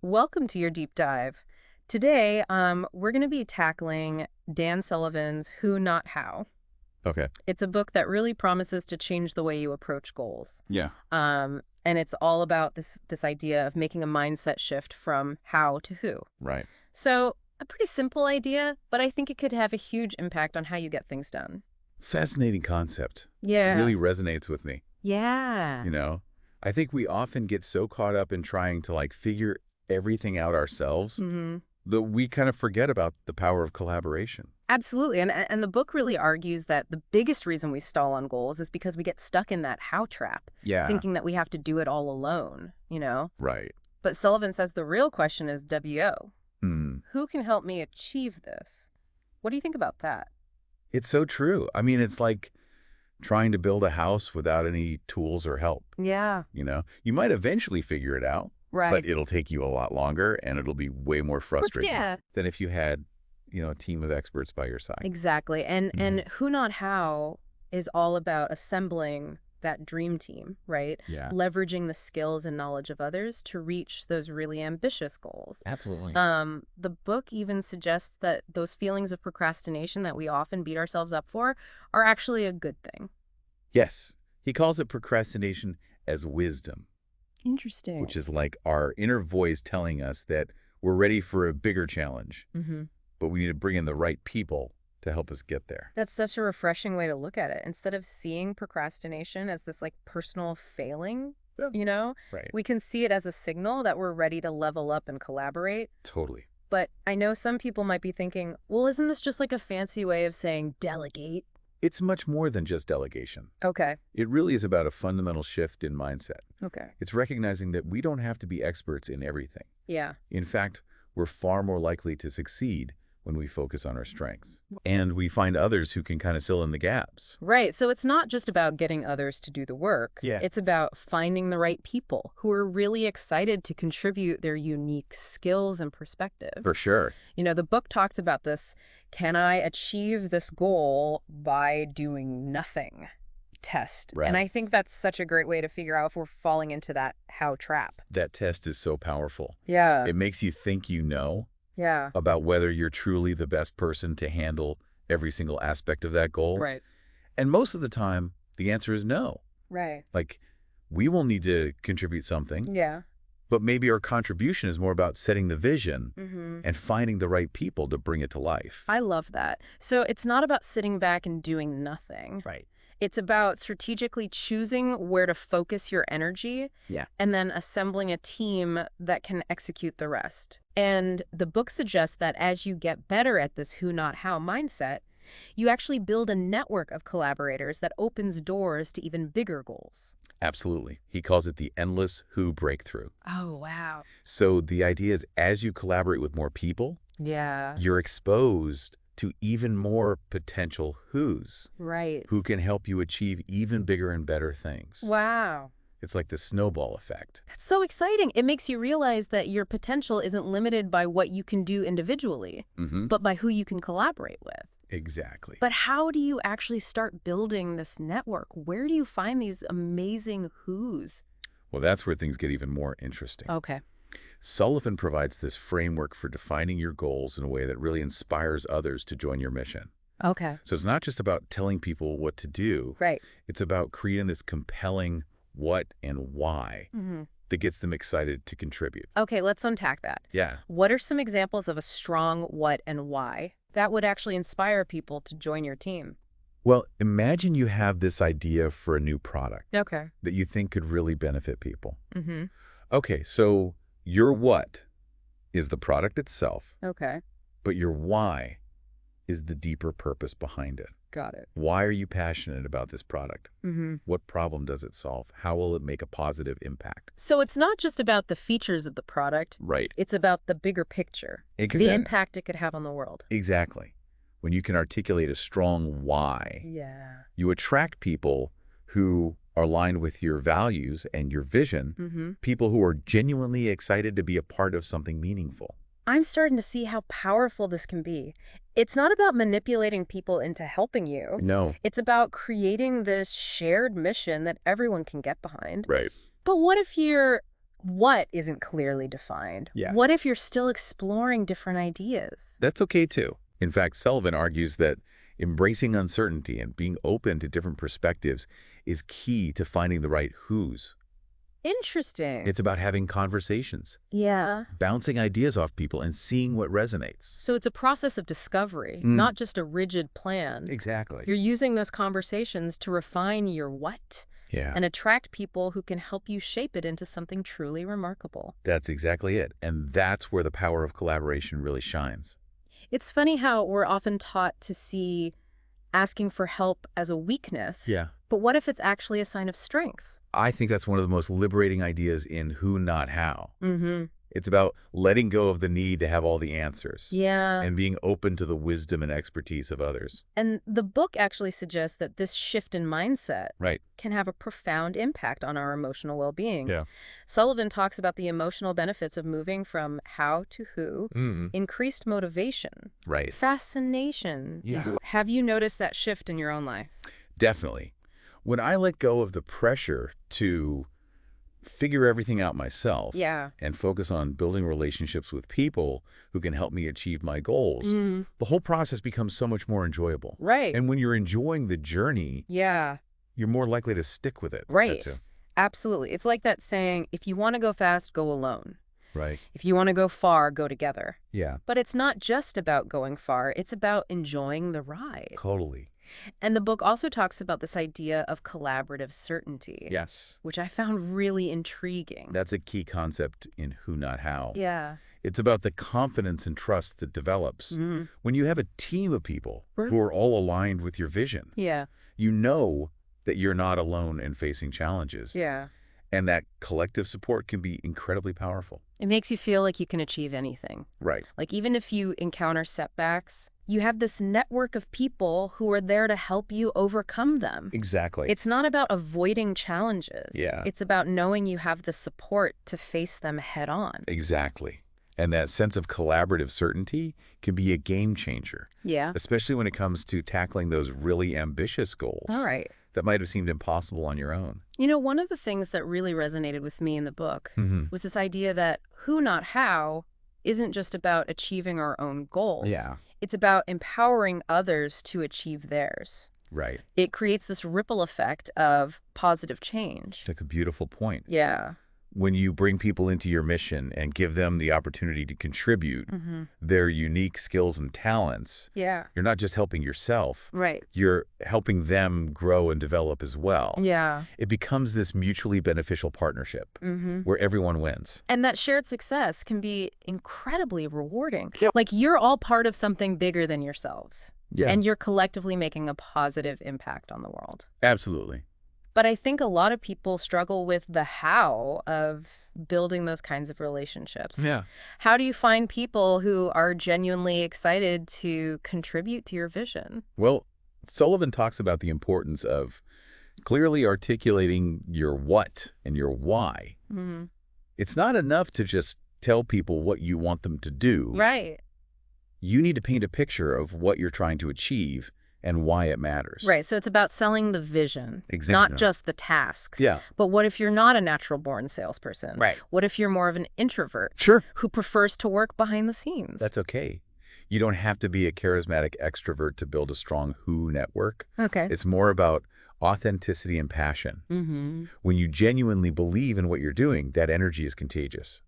Welcome to your deep dive. Today, we're going to be tackling Dan Sullivan's Who Not How. Okay. It's a book that really promises to change the way you approach goals. Yeah. And it's all about this idea of making a mindset shift from how to who. Right. So, a pretty simple idea, but I think it could have a huge impact on how you get things done. Fascinating concept. Yeah. Really resonates with me. Yeah. I think we often get so caught up in trying to figure everything out ourselves that we kind of forget about the power of collaboration. Absolutely. And the book really argues that the biggest reason we stall on goals is because we get stuck in that how trap, Yeah. thinking that we have to do it all alone. Right. But Sullivan says the real question is WO. Hmm. Who can help me achieve this? What do you think about that? It's so true. I mean, it's like trying to build a house without any tools or help. Yeah. You might eventually figure it out, Right. but it'll take you a lot longer and it'll be way more frustrating Yeah. than if you had, a team of experts by your side. Exactly. And Who Not How is all about assembling that dream team, right? Yeah. Leveraging the skills and knowledge of others to reach those really ambitious goals. Absolutely. The book even suggests that those feelings of procrastination that we often beat ourselves up for are actually a good thing. Yes. He calls it procrastination as wisdom, Interesting. which is like our inner voice telling us that we're ready for a bigger challenge, but we need to bring in the right people to help us get there. That's such a refreshing way to look at it. Instead of seeing procrastination as this personal failing, Right. we can see it as a signal that we're ready to level up and collaborate. Totally. But I know some people might be thinking, well, isn't this just like a fancy way of saying delegate? It's much more than just delegation. Okay. It really is about a fundamental shift in mindset. Okay. It's recognizing that we don't have to be experts in everything. Yeah. In fact, we're far more likely to succeed when we focus on our strengths. And we find others who can kind of fill in the gaps. Right. So it's not just about getting others to do the work. Yeah. It's about finding the right people who are really excited to contribute their unique skills and perspective. For sure. The book talks about this. Can I achieve this goal by doing nothing? Test. Right. And I think that's such a great way to figure out if we're falling into that how trap. That test is so powerful. Yeah. It makes you think Yeah. about whether you're truly the best person to handle every single aspect of that goal. Right. And most of the time, the answer is no. Right. We will need to contribute something, Yeah. but maybe our contribution is more about setting the vision and finding the right people to bring it to life. I love that. So it's not about sitting back and doing nothing. Right. It's about strategically choosing where to focus your energy Yeah. and then assembling a team that can execute the rest. And the book suggests that as you get better at this who, not how mindset, you actually build a network of collaborators that opens doors to even bigger goals. Absolutely. He calls it the endless who breakthrough. Oh, wow. So the idea is as you collaborate with more people, Yeah. you're exposed to even more potential who's Right. who can help you achieve even bigger and better things. Wow. It's like the snowball effect. That's so exciting. It makes you realize that your potential isn't limited by what you can do individually, but by who you can collaborate with. Exactly. But how do you actually start building this network? Where do you find these amazing who's? Well, that's where things get even more interesting. Okay. Sullivan provides this framework for defining your goals in a way that really inspires others to join your mission. Okay. So it's not just about telling people what to do. Right. It's about creating this compelling what and why that gets them excited to contribute. Okay, let's unpack that. Yeah. What are some examples of a strong what and why that would actually inspire people to join your team? Well, imagine you have this idea for a new product Okay. that you think could really benefit people. Mm-hmm. Okay, so your what is the product itself, Okay. but your why is the deeper purpose behind it. Got it. Why are you passionate about this product? Mm-hmm. What problem does it solve? How will it make a positive impact? So it's not just about the features of the product. Right. It's about the bigger picture, the impact it could have on the world. Exactly. When you can articulate a strong why, Yeah. you attract people who are aligned with your values and your vision, people who are genuinely excited to be a part of something meaningful. I'm starting to see how powerful this can be. It's not about manipulating people into helping you. No. It's about creating this shared mission that everyone can get behind. Right. But what if you're what isn't clearly defined? Yeah. What if you're still exploring different ideas? That's okay too. In fact, Sullivan argues that embracing uncertainty and being open to different perspectives is key to finding the right who's. Interesting. It's about having conversations, Yeah. bouncing ideas off people and seeing what resonates. So it's a process of discovery, not just a rigid plan. Exactly. You're using those conversations to refine your what Yeah. and attract people who can help you shape it into something truly remarkable. That's exactly it. And that's where the power of collaboration really shines. It's funny how we're often taught to see asking for help as a weakness. Yeah. But what if it's actually a sign of strength? I think that's one of the most liberating ideas in Who Not How. Mm-hmm. It's about letting go of the need to have all the answers. Yeah. And being open to the wisdom and expertise of others. And the book actually suggests that this shift in mindset Right. can have a profound impact on our emotional well-being. Yeah. Sullivan talks about the emotional benefits of moving from how to who, increased motivation, Right. fascination. Yeah. Have you noticed that shift in your own life? Definitely. When I let go of the pressure to figure everything out myself Yeah. and focus on building relationships with people who can help me achieve my goals, the whole process becomes so much more enjoyable. Right. And when you're enjoying the journey, Yeah. you're more likely to stick with it. Right. That's it. Absolutely. It's like that saying, if you want to go fast, go alone. Right. If you want to go far, go together. Yeah, But it's not just about going far. It's about enjoying the ride. totally. And the book also talks about this idea of collaborative certainty, Yes. which I found really intriguing. That's a key concept in Who Not How. Yeah. It's about the confidence and trust that develops when you have a team of people who are all aligned with your vision. Yeah. You know that you're not alone in facing challenges. Yeah. And that collective support can be incredibly powerful. It makes you feel like you can achieve anything. Right. Like even if you encounter setbacks, you have this network of people who are there to help you overcome them. Exactly. It's not about avoiding challenges. Yeah. It's about knowing you have the support to face them head on. Exactly. And that sense of collaborative certainty can be a game changer, Yeah. especially when it comes to tackling those really ambitious goals All right. that might have seemed impossible on your own. You know, one of the things that really resonated with me in the book was this idea that who, not how, isn't just about achieving our own goals. Yeah. It's about empowering others to achieve theirs. Right. It creates this ripple effect of positive change. That's a beautiful point. Yeah. When you bring people into your mission and give them the opportunity to contribute their unique skills and talents, Yeah. you're not just helping yourself, Right. you're helping them grow and develop as well. Yeah. It becomes this mutually beneficial partnership where everyone wins. And that shared success can be incredibly rewarding. Like you're all part of something bigger than yourselves. Yeah, And you're collectively making a positive impact on the world. absolutely. But I think a lot of people struggle with the how of building those kinds of relationships. Yeah. How do you find people who are genuinely excited to contribute to your vision? Well, Sullivan talks about the importance of clearly articulating your what and your why. It's not enough to just tell people what you want them to do. Right. You need to paint a picture of what you're trying to achieve and why it matters. Right. So it's about selling the vision, Exactly. not just the tasks. Yeah. But what if you're not a natural-born salesperson? Right. What if you're more of an introvert Sure. who prefers to work behind the scenes? That's okay. You don't have to be a charismatic extrovert to build a strong Who network. okay. It's more about authenticity and passion. When you genuinely believe in what you're doing, that energy is contagious.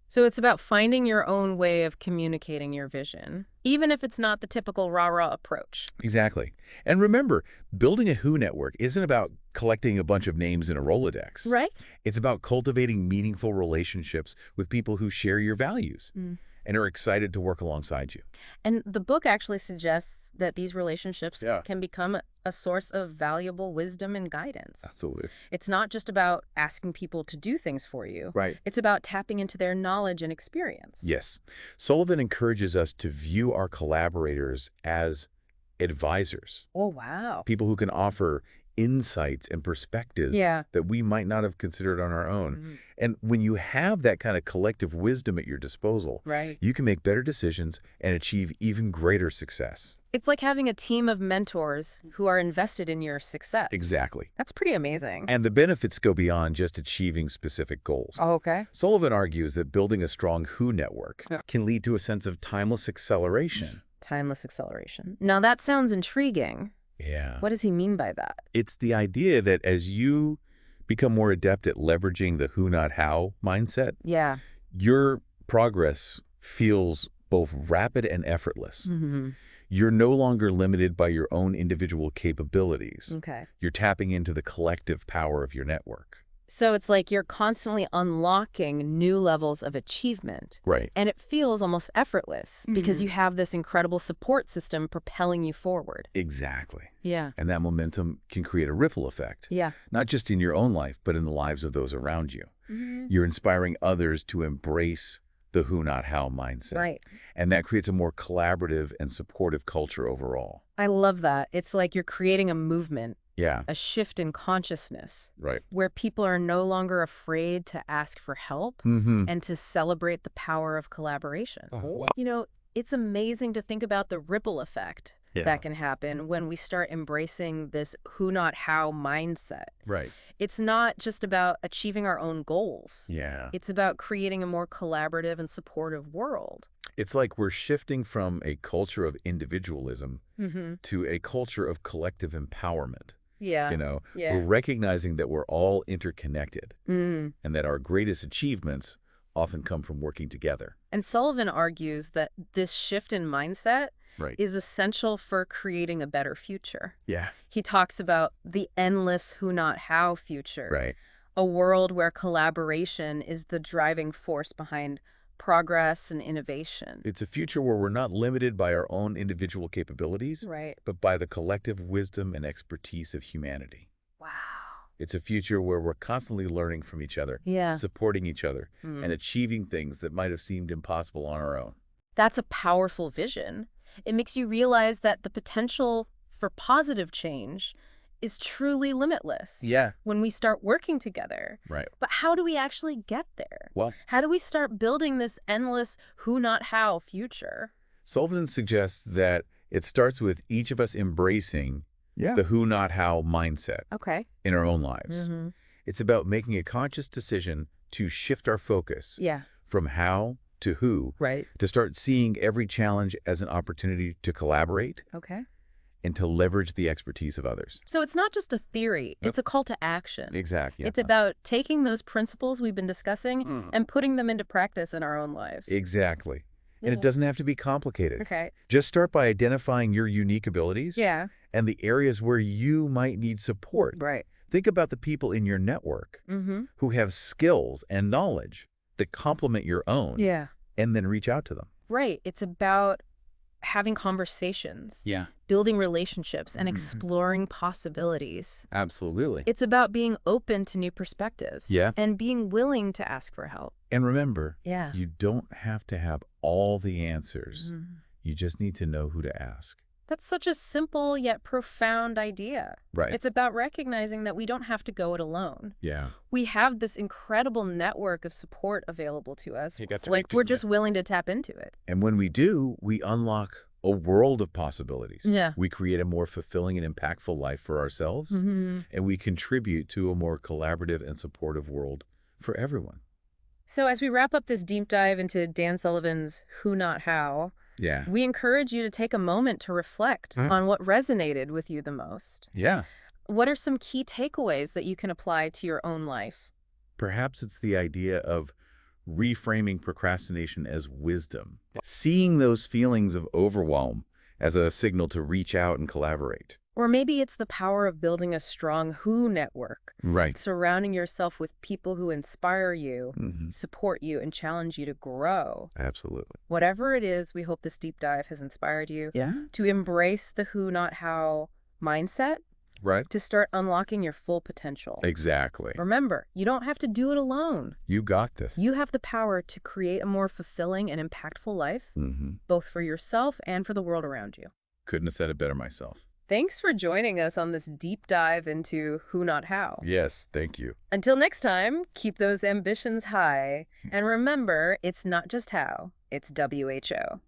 So it's about finding your own way of communicating your vision, even if it's not the typical rah-rah approach. Exactly. And remember, building a Who network isn't about collecting a bunch of names in a Rolodex. Right. It's about cultivating meaningful relationships with people who share your values and are excited to work alongside you. And the book actually suggests that these relationships Yeah. can become a source of valuable wisdom and guidance. Absolutely. It's not just about asking people to do things for you. Right. It's about tapping into their knowledge and experience. Yes. Sullivan encourages us to view our collaborators as advisors, Oh, wow. people who can offer insights and perspectives Yeah. that we might not have considered on our own. And when you have that kind of collective wisdom at your disposal, Right. you can make better decisions and achieve even greater success. It's like having a team of mentors who are invested in your success. Exactly. That's pretty amazing. And the benefits go beyond just achieving specific goals. Oh, okay. Sullivan argues that building a strong who network Yeah. can lead to a sense of timeless acceleration. Timeless acceleration. Now that sounds intriguing. Yeah. What does he mean by that? It's the idea that as you become more adept at leveraging the who, not how mindset, Yeah. your progress feels both rapid and effortless. Mm-hmm. You're no longer limited by your own individual capabilities. Okay. You're tapping into the collective power of your network. So it's like you're constantly unlocking new levels of achievement. Right. And it feels almost effortless because you have this incredible support system propelling you forward. Exactly. Yeah. And that momentum can create a ripple effect, Yeah. not just in your own life, but in the lives of those around you. You're inspiring others to embrace the who, not how mindset. Right. And that creates a more collaborative and supportive culture overall. I love that. It's like you're creating a movement, Yeah, a shift in consciousness, right. where people are no longer afraid to ask for help and to celebrate the power of collaboration. Wow. You know, it's amazing to think about the ripple effect that can happen when we start embracing this who, not how mindset. Right. It's not just about achieving our own goals. Yeah. It's about creating a more collaborative and supportive world. It's like we're shifting from a culture of individualism Mm-hmm. to a culture of collective empowerment. Yeah. We're recognizing that we're all interconnected Mm. and that our greatest achievements often come from working together. And Sullivan argues that this shift in mindset Right. is essential for creating a better future. Yeah. He talks about the endless who, not how future. Right. A world where collaboration is the driving force behind progress and innovation. It's a future where we're not limited by our own individual capabilities, Right. but by the collective wisdom and expertise of humanity. Wow. It's a future where we're constantly learning from each other, Yeah. supporting each other, and achieving things that might have seemed impossible on our own. That's a powerful vision. It makes you realize that the potential for positive change is truly limitless. Yeah. When we start working together. Right. But how do we actually get there? Well, How do we start building this endless who, not how future? Sullivan suggests that it starts with each of us embracing the who, not how mindset Okay. in our own lives. It's about making a conscious decision to shift our focus Yeah. from how to who, Right. to start seeing every challenge as an opportunity to collaborate Okay. and to leverage the expertise of others. So it's not just a theory. It's a call to action. Exactly. It's about taking those principles we've been discussing and putting them into practice in our own lives. Exactly. And it doesn't have to be complicated. Okay. Just start by identifying your unique abilities Yeah. and the areas where you might need support. Right. Think about the people in your network who have skills and knowledge that complement your own, Yeah. and then reach out to them. Right. It's about having conversations, Yeah, building relationships, and exploring possibilities. absolutely. It's about being open to new perspectives. Yeah. And being willing to ask for help. And remember, Yeah. you don't have to have all the answers. You just need to know who to ask. That's such a simple yet profound idea. Right. It's about recognizing that we don't have to go it alone. Yeah. We have this incredible network of support available to us. You got to Like, reach we're them. just willing to tap into it. And when we do, we unlock a world of possibilities. Yeah. We create a more fulfilling and impactful life for ourselves, and we contribute to a more collaborative and supportive world for everyone. So as we wrap up this deep dive into Dan Sullivan's Who Not How, Yeah. we encourage you to take a moment to reflect on what resonated with you the most. Yeah. What are some key takeaways that you can apply to your own life? Perhaps it's the idea of reframing procrastination as wisdom, seeing those feelings of overwhelm as a signal to reach out and collaborate. Or maybe it's the power of building a strong who network, Right. surrounding yourself with people who inspire you, support you, and challenge you to grow. Absolutely. Whatever it is, we hope this deep dive has inspired you to embrace the who, not how mindset, Right. to start unlocking your full potential. Exactly. Remember, you don't have to do it alone. You got this. You have the power to create a more fulfilling and impactful life, Mm-hmm. both for yourself and for the world around you. Couldn't have said it better myself. Thanks for joining us on this deep dive into who, not how. Yes, thank you. Until next time, keep those ambitions high. And remember, it's not just how, it's WHO.